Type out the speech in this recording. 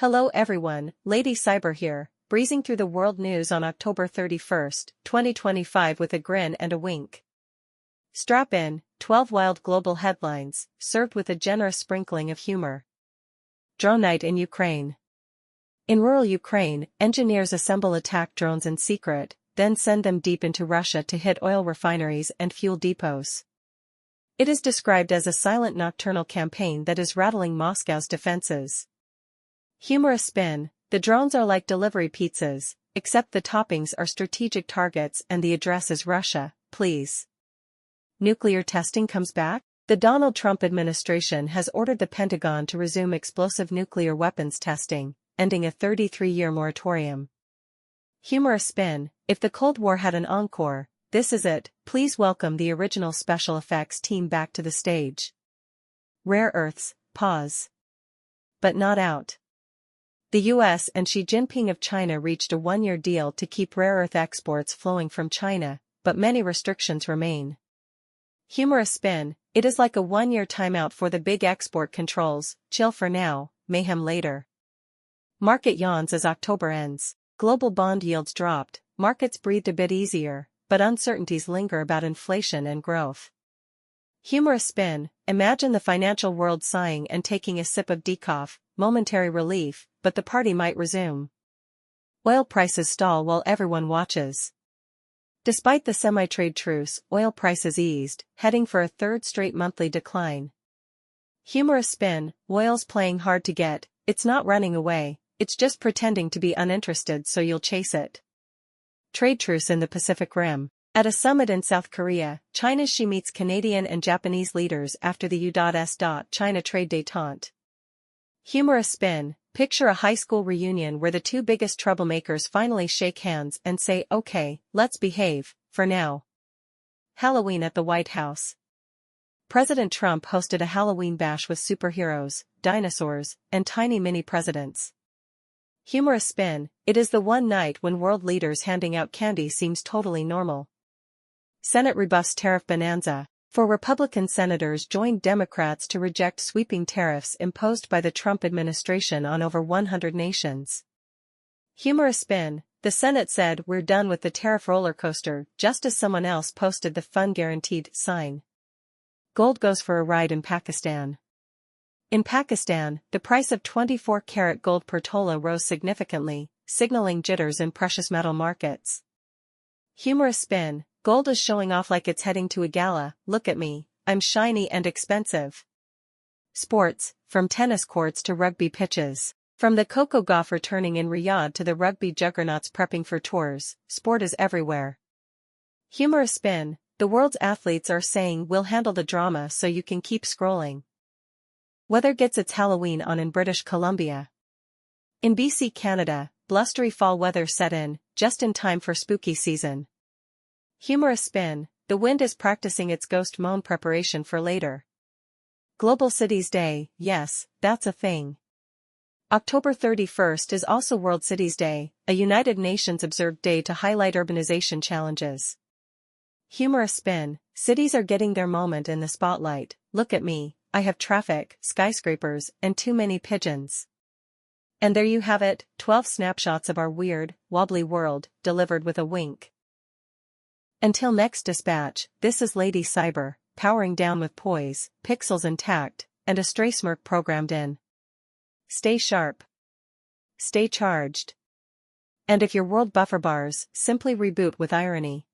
Hello everyone, Lady Cyber here, breezing through the world news on October 31st, 2025 with a grin and a wink. Strap in, 12 wild global headlines, served with a generous sprinkling of humor. Drone night in Ukraine. In rural Ukraine, engineers assemble attack drones in secret, then send them deep into Russia to hit oil refineries and fuel depots. It is described as a silent nocturnal campaign that is rattling Moscow's defenses. Humorous spin, the drones are like delivery pizzas, except the toppings are strategic targets and the address is Russia, please. Nuclear testing comes back? The Donald Trump administration has ordered the Pentagon to resume explosive nuclear weapons testing, ending a 33-year moratorium. Humorous spin, if the Cold War had an encore, this is it, please welcome the original special effects team back to the stage. Rare earths, pause. But not out. The US and Xi Jinping of China reached a one-year deal to keep rare earth exports flowing from China, but many restrictions remain. Humorous spin, it is like a one-year timeout for the big export controls, chill for now, mayhem later. Market yawns as October ends. Global bond yields dropped, markets breathed a bit easier, but uncertainties linger about inflation and growth. Humorous spin, imagine the financial world sighing and taking a sip of decaf, momentary relief, but the party might resume. Oil prices stall while everyone watches. Despite the semi-trade truce, oil prices eased, heading for a third straight monthly decline. Humorous spin, oil's playing hard to get, it's not running away, it's just pretending to be uninterested so you'll chase it. Trade truce in the Pacific Rim. At a summit in South Korea, China's Xi meets Canadian and Japanese leaders after the U.S.-China trade détente. Humorous spin, picture a high school reunion where the two biggest troublemakers finally shake hands and say, okay, let's behave, for now. Halloween at the White House. President Trump hosted a Halloween bash with superheroes, dinosaurs, and tiny mini-presidents. Humorous spin, it is the one night when world leaders handing out candy seems totally normal. Senate rebuffs tariff bonanza. 4 Republican senators joined Democrats to reject sweeping tariffs imposed by the Trump administration on over 100 nations. Humorous spin, the Senate said we're done with the tariff roller coaster just as someone else posted the fun guaranteed sign. Gold goes for a ride in Pakistan. In Pakistan, the price of 24-karat gold per tola rose significantly, signaling jitters in precious metal markets. Humorous spin, gold is showing off like it's heading to a gala, look at me, I'm shiny and expensive. Sports, from tennis courts to rugby pitches. From the Coco Gauff returning in Riyadh to the rugby juggernauts prepping for tours, sport is everywhere. Humorous spin, the world's athletes are saying we'll handle the drama so you can keep scrolling. Weather gets its Halloween on in British Columbia. In BC, Canada, blustery fall weather set in, just in time for spooky season. Humorous spin, the wind is practicing its ghost moan preparation for later. Global Cities Day, yes, that's a thing. October 31st is also World Cities Day, a United Nations observed day to highlight urbanization challenges. Humorous spin, cities are getting their moment in the spotlight, look at me, I have traffic, skyscrapers, and too many pigeons. And there you have it, 12 snapshots of our weird, wobbly world, delivered with a wink. Until next dispatch, this is Lady Cyber, powering down with poise, pixels intact, and a stray smirk programmed in. Stay sharp. Stay charged. And if your world buffer bars, simply reboot with irony.